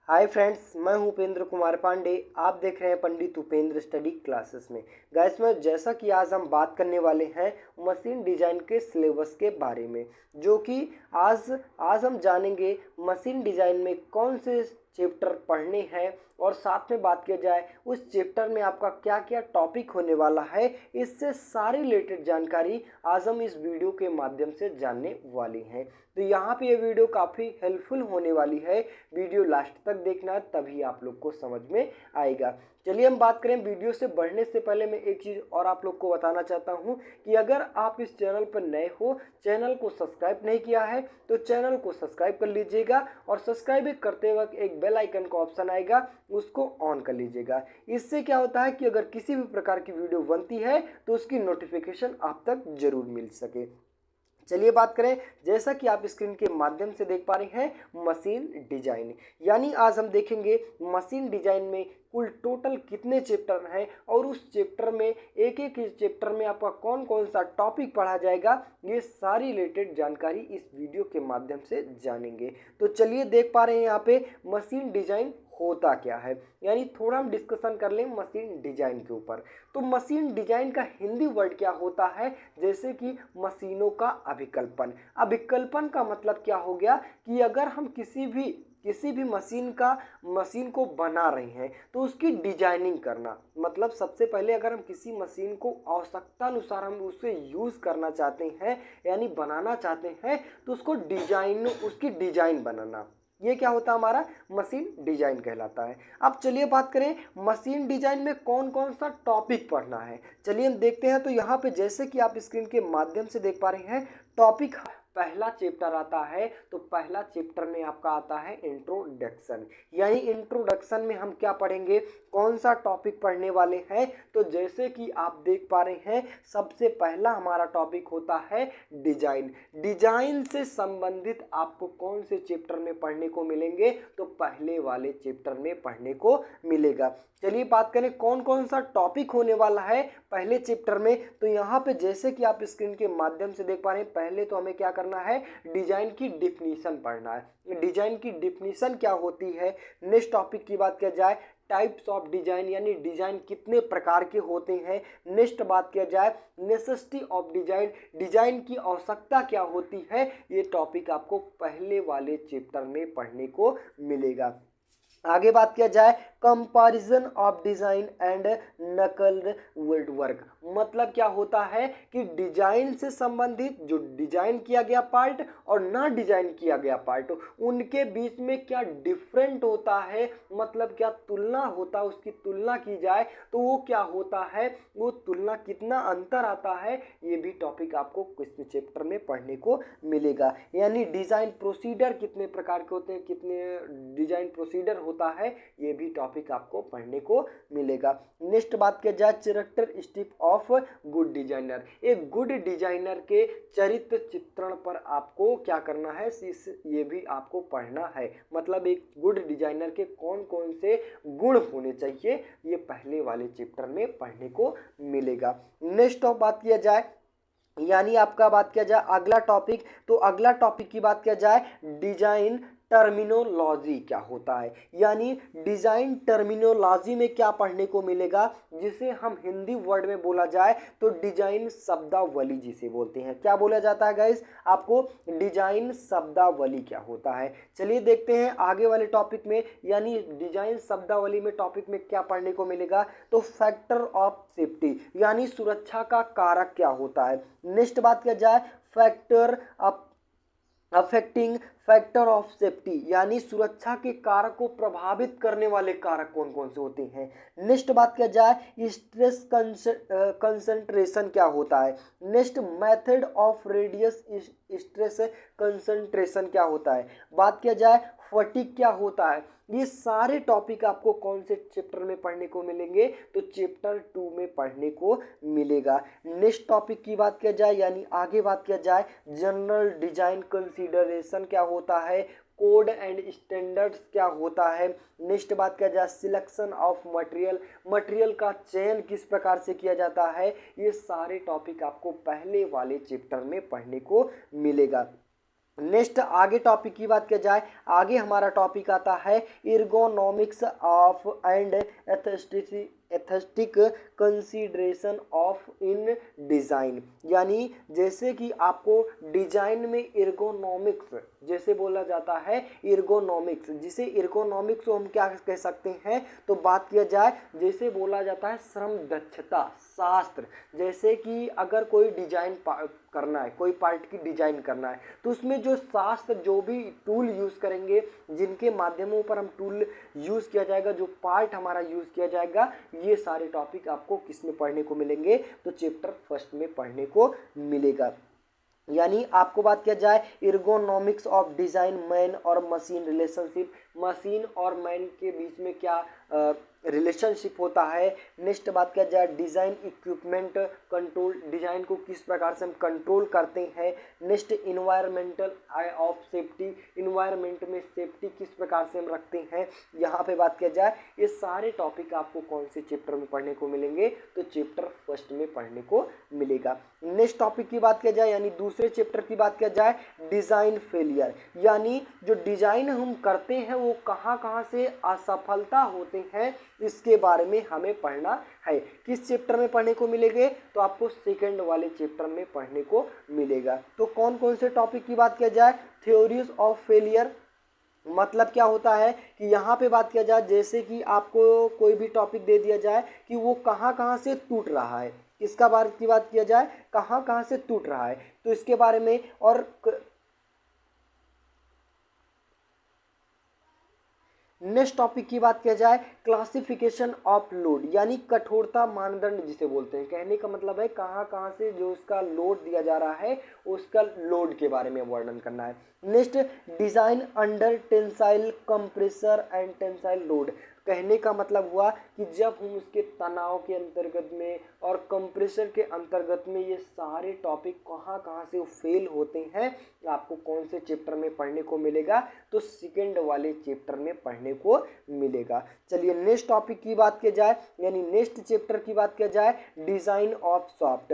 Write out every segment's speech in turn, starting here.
Hi friends, मैं हूं उपेंद्र कुमार पांडे। आप देख रहे हैं पंडित उपेंद्र स्टडी क्लासेस में। गाइस में जैसा कि आज हम बात करने वाले हैं मशीन डिजाइन के सिलेबस के बारे में, जो कि आज हम जानेंगे मशीन डिजाइन में कौन से चैप्टर पढ़ने हैं और साथ में बात किया जाए उस चैप्टर में आपका क्या क्या टॉपिक होने वाला है। इससे सारी रिलेटेड जानकारी आज हम इस वीडियो के माध्यम से जानने वाले हैं। तो यहाँ पे ये वीडियो काफ़ी हेल्पफुल होने वाली है। वीडियो लास्ट तक देखना, तभी आप लोग को समझ में आएगा। चलिए हम बात करें। वीडियो से बढ़ने से पहले मैं एक चीज़ और आप लोग को बताना चाहता हूँ कि अगर आप इस चैनल पर नए हो, चैनल को सब्सक्राइब नहीं किया है तो चैनल को सब्सक्राइब कर लीजिएगा और सब्सक्राइब करते वक्त एक बेल आइकन का ऑप्शन आएगा, उसको ऑन कर लीजिएगा। इससे क्या होता है कि अगर किसी भी प्रकार की वीडियो बनती है तो उसकी नोटिफिकेशन आप तक जरूर मिल सके। चलिए बात करें। जैसा कि आप स्क्रीन के माध्यम से देख पा रहे हैं मशीन डिजाइन, यानी आज हम देखेंगे मशीन डिजाइन में कुल टोटल कितने चैप्टर हैं और उस चैप्टर में एक एक चैप्टर में आपका कौन कौन सा टॉपिक पढ़ा जाएगा। ये सारी रिलेटेड जानकारी इस वीडियो के माध्यम से जानेंगे। तो चलिए देख पा रहे हैं यहाँ पे मशीन डिजाइन होता क्या है, यानी थोड़ा हम डिस्कशन कर लें मशीन डिजाइन के ऊपर। तो मशीन डिजाइन का हिंदी वर्ड क्या होता है, जैसे कि मशीनों का अभिकल्पन। अभिकल्पन का मतलब क्या हो गया कि अगर हम किसी भी मशीन को बना रहे हैं तो उसकी डिजाइनिंग करना, मतलब सबसे पहले अगर हम किसी मशीन को आवश्यकता अनुसार हम उसे यूज़ करना चाहते हैं यानी बनाना चाहते हैं तो उसकी डिजाइन बनाना, ये क्या होता है हमारा मशीन डिजाइन कहलाता है। अब चलिए बात करें मशीन डिजाइन में कौन कौन सा टॉपिक पढ़ना है। चलिए हम देखते हैं। तो यहाँ पे जैसे कि आप स्क्रीन के माध्यम से देख पा रहे हैं टॉपिक पहला चैप्टर आता है। तो पहला चैप्टर में आपका आता है इंट्रोडक्शन, यानी इंट्रोडक्शन में हम क्या पढ़ेंगे, कौन सा टॉपिक पढ़ने वाले हैं। तो जैसे कि आप देख पा रहे हैं सबसे पहला हमारा टॉपिक होता है डिजाइन। डिजाइन से संबंधित आपको कौन से चैप्टर में पढ़ने को मिलेंगे, तो पहले वाले चैप्टर में पढ़ने को मिलेगा। चलिए बात करें कौन कौन सा टॉपिक होने वाला है पहले चैप्टर में। तो यहाँ पे जैसे कि आप स्क्रीन के माध्यम से देख पा रहे हैं, पहले तो हमें क्या करना है, डिजाइन की डिफिनीशन पढ़ना है। डिजाइन की डिफिनीशन क्या होती है। नेक्स्ट टॉपिक की बात किया जाए टाइप्स ऑफ डिजाइन, यानी डिजाइन कितने प्रकार के होते हैं। नेक्स्ट बात किया जाए नेसेसिटी ऑफ डिजाइन, डिजाइन की आवश्यकता क्या होती है। ये टॉपिक आपको पहले वाले चैप्टर में पढ़ने को मिलेगा। आगे बात किया जाए comparison of design and knuckled work, मतलब क्या होता है कि डिजाइन से संबंधित जो डिजाइन किया गया पार्ट और ना डिजाइन किया गया पार्ट, उनके बीच में क्या डिफरेंट होता है, मतलब क्या तुलना होता है, उसकी तुलना की जाए तो वो क्या होता है, वो तुलना कितना अंतर आता है, ये भी टॉपिक आपको इस चैप्टर में पढ़ने को मिलेगा। यानी डिजाइन प्रोसीडर कितने प्रकार के होते हैं, कितने डिजाइन प्रोसीडर होता है, ये भी टॉपिक आपको पढ़ने को मिलेगा। नेक्स्ट बात किया जाए कैरेक्टरिस्टिक ऑफ गुड डिजाइनर, एक गुड डिजाइनर के चरित्र चित्रण पर आपको क्या करना है, ये भी आपको पढ़ना है। मतलब एक गुड डिजाइनर के कौन कौन से गुण होने चाहिए, ये पहले वाले चैप्टर में पढ़ने को मिलेगा। नेक्स्ट बात किया जाए, यानी आपका बात किया जाए अगला टॉपिक, तो अगला टॉपिक की बात किया जाए डिजाइन टर्मिनोलॉजी क्या होता है, यानी डिजाइन टर्मिनोलॉजी में क्या पढ़ने को मिलेगा, जिसे हम हिंदी वर्ड में बोला जाए तो डिजाइन शब्दावली जिसे बोलते हैं। क्या बोला जाता है गाइस आपको, डिजाइन शब्दावली क्या होता है। चलिए देखते हैं आगे वाले टॉपिक में, यानी डिजाइन शब्दावली में टॉपिक में क्या पढ़ने को मिलेगा, तो फैक्टर ऑफ सेफ्टी, यानी सुरक्षा का कारक क्या होता है। नेक्स्ट बात किया जाए factor affecting factor of safety, यानी सुरक्षा के कारक को प्रभावित करने वाले कारक कौन कौन से होते हैं। नेक्स्ट बात किया जाए स्ट्रेस कंसंट्रेशन क्या होता है। Next method of radius stress concentration क्या होता है। बात किया जाए फटीग क्या होता है। ये सारे टॉपिक आपको कौन से चैप्टर में पढ़ने को मिलेंगे, तो चैप्टर 2 में पढ़ने को मिलेगा। नेक्स्ट टॉपिक की बात किया जाए, यानी आगे बात किया जाए जनरल डिजाइन कंसीडरेशन क्या होता है, कोड एंड स्टैंडर्ड्स क्या होता है। नेक्स्ट बात किया जाए सिलेक्शन ऑफ मटेरियल, मटेरियल का चयन किस प्रकार से किया जाता है। ये सारे टॉपिक आपको पहले वाले चैप्टर में पढ़ने को मिलेगा। नेक्स्ट आगे टॉपिक की बात किया जाए, आगे हमारा टॉपिक आता है ergonomics of and aesthetic consideration of in design. यानी जैसे कि आपको डिजाइन में एर्गोनॉमिक्स जैसे बोला जाता है, एर्गोनॉमिक्स, जिसे एर्गोनॉमिक्स को हम क्या कह सकते हैं, तो बात किया जाए जैसे बोला जाता है श्रम दक्षता शास्त्र। जैसे कि अगर कोई डिजाइन करना है, कोई पार्ट की डिजाइन करना है, तो उसमें जो शास्त्र, जो भी टूल यूज करेंगे, जिनके माध्यमों पर हम टूल यूज किया जाएगा, जो पार्ट हमारा यूज किया जाएगा, ये सारे टॉपिक आपको किसमें पढ़ने को मिलेंगे, तो चैप्टर फर्स्ट में पढ़ने को मिलेगा। यानी आपको बात किया जाए एर्गोनॉमिक्स ऑफ डिजाइन, मैन और मशीन रिलेशनशिप, मशीन और मैन के बीच में क्या रिलेशनशिप होता है। नेक्स्ट बात किया जाए डिजाइन इक्विपमेंट कंट्रोल, डिजाइन को किस प्रकार से हम कंट्रोल करते हैं। Next environmental of safety, environment में सेफ्टी किस प्रकार से हम रखते हैं, यहाँ पे बात किया जाए। ये सारे टॉपिक आपको कौन से चैप्टर में पढ़ने को मिलेंगे, तो चैप्टर फर्स्ट में पढ़ने को मिलेगा। नेक्स्ट टॉपिक की बात किया जाए, यानी दूसरे चैप्टर की बात किया जाए डिजाइन फेलियर, यानी जो डिजाइन हम करते हैं वो कहाँ कहाँ से असफलता होते हैं, इसके बारे में हमें पढ़ना है। किस चैप्टर में पढ़ने को मिलेंगे, तो आपको सेकंड वाले चैप्टर में पढ़ने को मिलेगा। तो कौन कौन से टॉपिक की बात किया जाए, थ्योरीज ऑफ फेलियर, मतलब क्या होता है कि यहाँ पे बात किया जाए जैसे कि आपको कोई भी टॉपिक दे दिया जाए कि वो कहाँ कहाँ से टूट रहा है, इसका बात की बात किया जाए कहाँ कहाँ से टूट रहा है, तो इसके बारे में। और नेक्स्ट टॉपिक की बात किया जाए क्लासिफिकेशन ऑफ लोड, यानी कठोरता मानदंड जिसे बोलते हैं। कहने का मतलब है कहाँ कहाँ से जो उसका लोड दिया जा रहा है, उसका लोड के बारे में वर्णन करना है। Next design under tensile compressor and tensile load, कहने का मतलब हुआ कि जब हम उसके तनाव के अंतर्गत में और कंप्रेसर के अंतर्गत में ये सारे टॉपिक कहाँ कहाँ से फेल होते हैं, आपको कौन से चैप्टर में पढ़ने को मिलेगा, तो सेकंड वाले चैप्टर में पढ़ने को मिलेगा। चलिए नेक्स्ट टॉपिक की बात की जाए, यानी नेक्स्ट चैप्टर की बात की जाए डिजाइन ऑफ सॉफ्ट।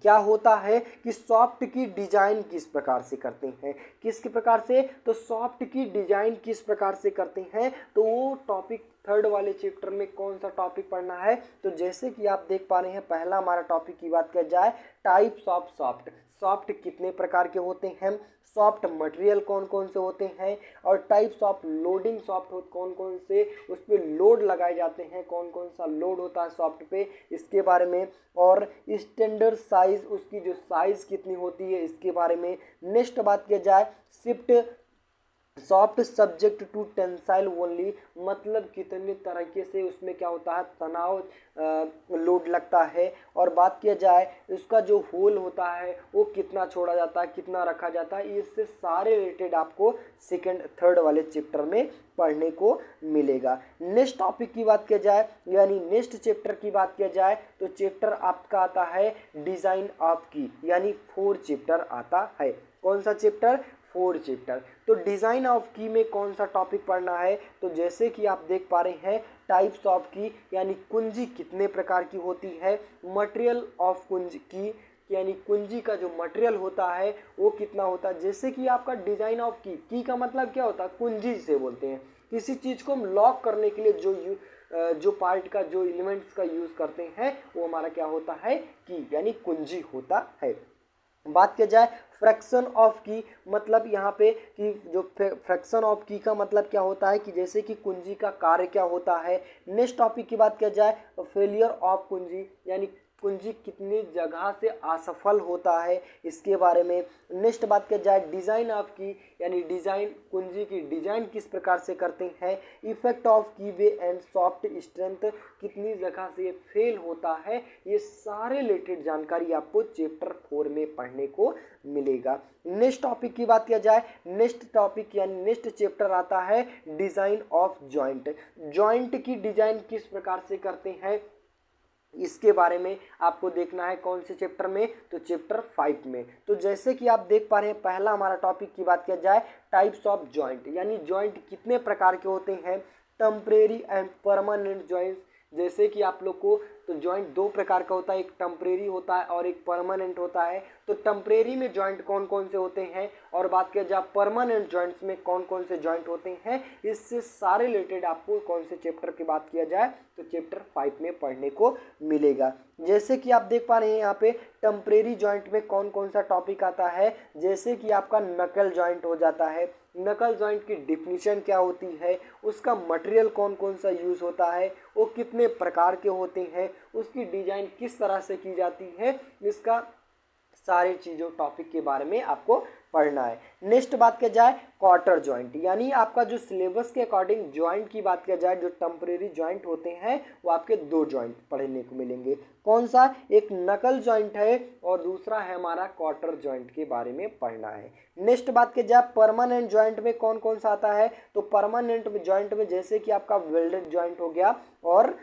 क्या होता है कि सॉफ्ट की डिजाइन किस प्रकार से करते हैं, किस प्रकार से, तो सॉफ्ट की डिजाइन किस प्रकार से करते हैं, तो वो टॉपिक थर्ड वाले चैप्टर में कौन सा टॉपिक पढ़ना है, तो जैसे कि आप देख पा रहे हैं पहला हमारा टॉपिक की बात किया जाए टाइप्स ऑफ सॉफ्ट, सॉफ्ट कितने प्रकार के होते हैं, सॉफ्ट मटेरियल कौन कौन से होते हैं, और टाइप्स ऑफ लोडिंग सॉफ्ट कौन कौन से उस पर लोड लगाए जाते हैं, कौन कौन सा लोड होता है सॉफ्ट पे, इसके बारे में। और स्टैंडर्ड साइज, उसकी जो साइज कितनी होती है, इसके बारे में। नेक्स्ट बात किया जाए shift soft subject to tensile only, मतलब कितने तरीके से उसमें क्या होता है तनाव लोड लगता है। और बात किया जाए उसका जो होल होता है वो कितना छोड़ा जाता है, कितना रखा जाता है, इससे सारे रिलेटेड आपको सेकंड थर्ड वाले चैप्टर में पढ़ने को मिलेगा। नेक्स्ट टॉपिक की बात किया जाए, यानी नेक्स्ट चैप्टर की बात किया जाए, तो चैप्टर आपका आता है डिजाइन ऑफ की, यानी 4 चैप्टर आता है। कौन सा चैप्टर, 4 चैप्टर। तो डिज़ाइन ऑफ की में कौन सा टॉपिक पढ़ना है, तो जैसे कि आप देख पा रहे हैं टाइप्स ऑफ की, यानी कुंजी कितने प्रकार की होती है, मटेरियल ऑफ कुंजी की, यानी कुंजी का जो मटेरियल होता है वो कितना होता है। जैसे कि आपका डिज़ाइन ऑफ की का मतलब क्या होता है, कुंजी से बोलते हैं, किसी चीज़ को हम लॉक करने के लिए जो पार्ट का जो एलिमेंट्स का यूज़ करते हैं वो हमारा क्या होता है, की, यानी कुंजी होता है। बात किया जाए फ्रैक्शन ऑफ की, मतलब यहाँ पे कि जो फ्रैक्शन ऑफ की का मतलब क्या होता है कि जैसे कि कुंजी का कार्य क्या होता है। नेक्स्ट टॉपिक की बात किया जाए फेलियर ऑफ कुंजी, यानी कुंजी कितनी जगह से असफल होता है, इसके बारे में। नेक्स्ट बात किया जाए डिज़ाइन ऑफ की, यानी डिज़ाइन कुंजी की डिज़ाइन किस प्रकार से करते हैं। इफेक्ट ऑफ की वे एंड सॉफ्ट स्ट्रेंथ, कितनी जगह से ये फेल होता है, ये सारे रिलेटेड जानकारी आपको चैप्टर 4 में पढ़ने को मिलेगा। नेक्स्ट टॉपिक की बात किया जाए, नेक्स्ट टॉपिक यानी नेक्स्ट चैप्टर आता है डिज़ाइन ऑफ जॉइंट, जॉइंट की डिज़ाइन किस प्रकार से करते हैं, इसके बारे में आपको देखना है कौन से चैप्टर में, तो चैप्टर 5 में। तो जैसे कि आप देख पा रहे हैं पहला हमारा टॉपिक की बात किया जाए टाइप्स ऑफ जॉइंट, यानी जॉइंट कितने प्रकार के होते हैं, टेम्परेरी एंड परमानेंट जॉइंट्स, जैसे कि आप लोग को तो जॉइंट दो प्रकार का होता है, एक टेम्परेरी होता है और एक परमानेंट होता है। तो टेम्परेरी में जॉइंट कौन कौन से होते हैं और बात किया जाए परमानेंट जॉइंट्स में कौन कौन से जॉइंट होते हैं, इससे सारे रिलेटेड आपको कौन से चैप्टर की बात किया जाए तो चैप्टर 5 में पढ़ने को मिलेगा। जैसे कि आप देख पा रहे हैं यहाँ पे टेम्परेरी जॉइंट में कौन कौन सा टॉपिक आता है, जैसे कि आपका नकल जॉइंट हो जाता है। नकल जॉइंट की डिफिनीशन क्या होती है, उसका मटेरियल कौन कौन सा यूज़ होता है, वो कितने प्रकार के होते हैं, उसकी डिजाइन किस तरह से की जाती है, इसका सारी चीज़ों टॉपिक के बारे में आपको पढ़ना है। नेक्स्ट बात किया जाए क्वार्टर जॉइंट, यानी आपका जो सिलेबस के अकॉर्डिंग जॉइंट की बात किया जाए, जो टेम्परेरी जॉइंट होते हैं वो आपके दो जॉइंट पढ़ने को मिलेंगे। कौन सा, एक नकल जॉइंट है और दूसरा है हमारा क्वार्टर जॉइंट के बारे में पढ़ना है। नेक्स्ट बात किया जाए परमानेंट जॉइंट में कौन कौन सा आता है, तो परमानेंट जॉइंट में जैसे कि आपका वेल्डेड जॉइंट हो गया और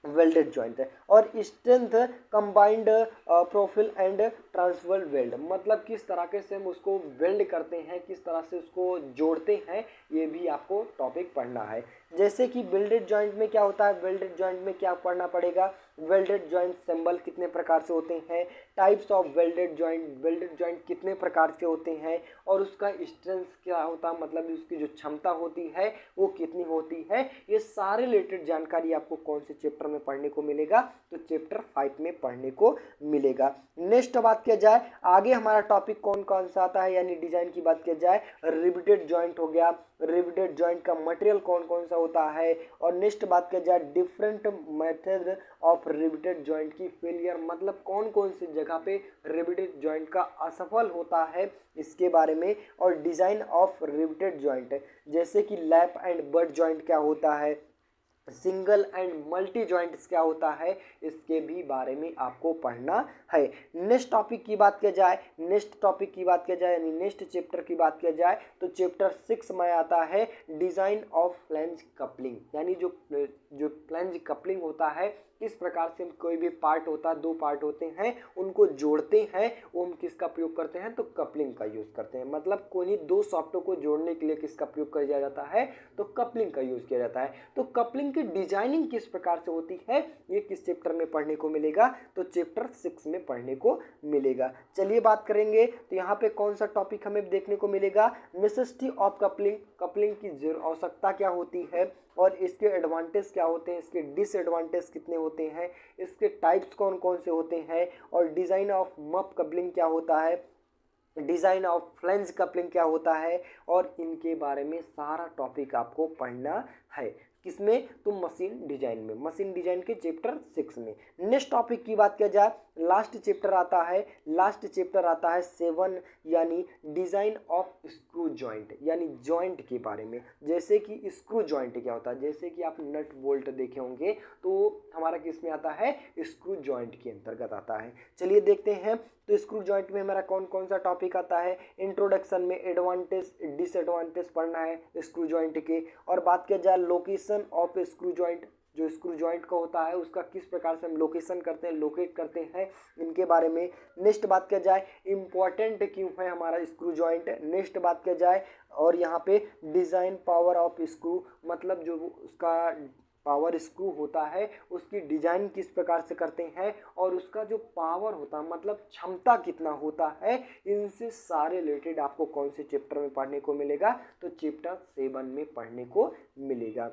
वेल्डेड जॉइंट है, और strength combined profile and Trans World weld, मतलब किस तरह से हम उसको वेल्ड करते हैं, किस तरह से उसको जोड़ते हैं, ये भी आपको टॉपिक पढ़ना है। जैसे कि वेल्डेड जॉइंट में क्या होता है, वेल्डेड जॉइंट में क्या पढ़ना पड़ेगा, वेल्डेड जॉइंट सिंबल कितने प्रकार से होते हैं, टाइप्स ऑफ वेल्डेड जॉइंट कितने प्रकार के होते हैं, और उसका स्ट्रेंथ क्या होता है, मतलब उसकी जो क्षमता होती है वो कितनी होती है, ये सारे रिलेटेड जानकारी आपको कौन से चैप्टर में पढ़ने को मिलेगा, तो चैप्टर 5 में पढ़ने को मिलेगा। नेक्स्ट बात किया जाए आगे हमारा टॉपिक कौन कौन सा आता है, यानी डिजाइन की बात किया जाए रिवेटेड जॉइंट हो गया, रिवेटेड जॉइंट का मटेरियल कौन कौन सा होता है, और नेक्स्ट बात किया जाए different method of riveted joint की फेलियर, मतलब कौन कौन सी जगह पे रिवेटेड जॉइंट का असफल होता है इसके बारे में, और डिजाइन ऑफ रिवेटेड जॉइंट जैसे कि लैप एंड बट जॉइंट क्या होता है, सिंगल एंड मल्टी जॉइंट्स क्या होता है, इसके भी बारे में आपको पढ़ना है। नेक्स्ट टॉपिक की बात किया जाए, यानी नेक्स्ट चैप्टर की बात किया जाए तो चैप्टर 6 में आता है डिज़ाइन ऑफ फ्लैंज कपलिंग, यानी जो फ्लैंज कपलिंग होता है, किस प्रकार से हम कोई भी पार्ट होता है, दो पार्ट होते हैं उनको जोड़ते हैं, वो हम किसका प्रयोग करते हैं, तो कपलिंग का यूज़ करते हैं। मतलब कोई दो सॉफ्टवेयर को जोड़ने के लिए किसका प्रयोग किया जाता है, तो कपलिंग का यूज़ किया जाता है। तो कपलिंग की डिजाइनिंग किस प्रकार से होती है, ये किस चैप्टर में पढ़ने को मिलेगा, तो चैप्टर 6 में पढ़ने को मिलेगा। चलिए बात करेंगे तो यहाँ पे कौन सा टॉपिक हमें देखने को मिलेगा, नेसेसिटी ऑफ कपलिंग की आवश्यकता क्या होती है, और इसके एडवांटेज क्या होते हैं, इसके डिसएडवांटेज कितने होते हैं, इसके टाइप्स कौन कौन से होते हैं, और डिज़ाइन ऑफ मप कपलिंग क्या होता है, डिज़ाइन ऑफ फ्लैंज कपलिंग क्या होता है, और इनके बारे में सारा टॉपिक आपको पढ़ना है। किसमें, तो मशीन डिजाइन के चैप्टर 6 में। नेक्स्ट टॉपिक की बात किया जाए लास्ट चैप्टर आता है 7, यानी डिज़ाइन ऑफ स्क्रू जॉइंट, यानी जॉइंट के बारे में। जैसे कि स्क्रू जॉइंट क्या होता है, जैसे कि आप नट बोल्ट देखे होंगे तो हमारा किस में आता है, स्क्रू जॉइंट के अंतर्गत आता है। चलिए देखते हैं तो स्क्रू जॉइंट में हमारा कौन कौन सा टॉपिक आता है। इंट्रोडक्शन में एडवांटेज डिसएडवांटेज पढ़ना है स्क्रू जॉइंट के, और बात किया जाए लोकेशन ऑफ स्क्रू जॉइंट, जो स्क्रू जॉइंट का होता है उसका किस प्रकार से हम लोकेशन करते हैं, लोकेट करते हैं, इनके बारे में। नेक्स्ट बात किया जाए इम्पॉर्टेंट क्यों है हमारा स्क्रू जॉइंट। नेक्स्ट बात किया जाए और यहाँ पे डिज़ाइन पावर ऑफ स्क्रू, मतलब जो उसका पावर स्क्रू होता है उसकी डिजाइन किस प्रकार से करते हैं, और उसका जो पावर होता है मतलब क्षमता कितना होता है, इनसे सारे रिलेटेड आपको कौन से चैप्टर में पढ़ने को मिलेगा, तो चैप्टर 7 में पढ़ने को मिलेगा।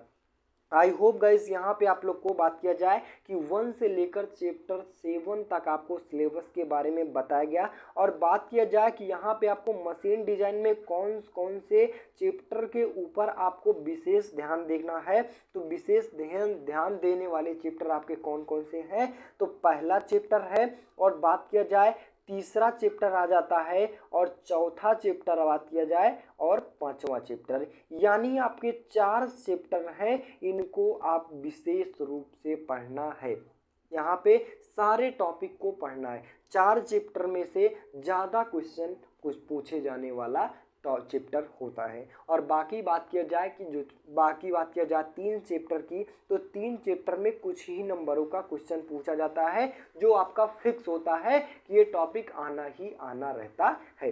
आई होप गाइस यहाँ पे आप लोग को बात किया जाए कि 1 से लेकर चैप्टर 7 तक आपको सिलेबस के बारे में बताया गया, और बात किया जाए कि यहाँ पे आपको मशीन डिजाइन में कौन कौन से चैप्टर के ऊपर आपको विशेष ध्यान देना है, तो विशेष ध्यान देने वाले चैप्टर आपके कौन कौन से हैं, तो पहला चैप्टर है, और बात किया जाए तीसरा चैप्टर आ जाता है, और चौथा चैप्टर बात किया जाए और पांचवा चैप्टर, यानी आपके 4 चैप्टर हैं, इनको आप विशेष रूप से पढ़ना है। यहाँ पे सारे टॉपिक को पढ़ना है। 4 चैप्टर में से ज़्यादा क्वेश्चन कुछ पूछे जाने वाला चैप्टर होता है। और बाकी बात किया जाए 3 चैप्टर की, तो 3 चैप्टर में कुछ ही नंबरों का क्वेश्चन पूछा जाता है, जो आपका फिक्स होता है कि ये टॉपिक आना ही आना रहता है।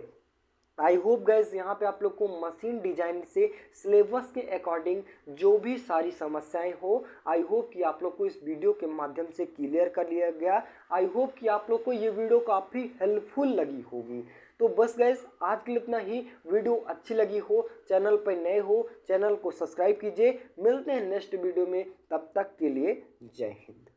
आई होप गाइज यहाँ पे आप लोग को मशीन डिजाइन से सिलेबस के अकॉर्डिंग जो भी सारी समस्याएं हो, आई होप कि आप लोग को इस वीडियो के माध्यम से क्लियर कर लिया गया। आई होप कि आप लोग को ये वीडियो काफ़ी हेल्पफुल लगी होगी। तो बस गाइज आज के लिए इतना ही। वीडियो अच्छी लगी हो, चैनल पर नए हो, चैनल को सब्सक्राइब कीजिए। मिलते हैं नेक्स्ट वीडियो में, तब तक के लिए जय हिंद।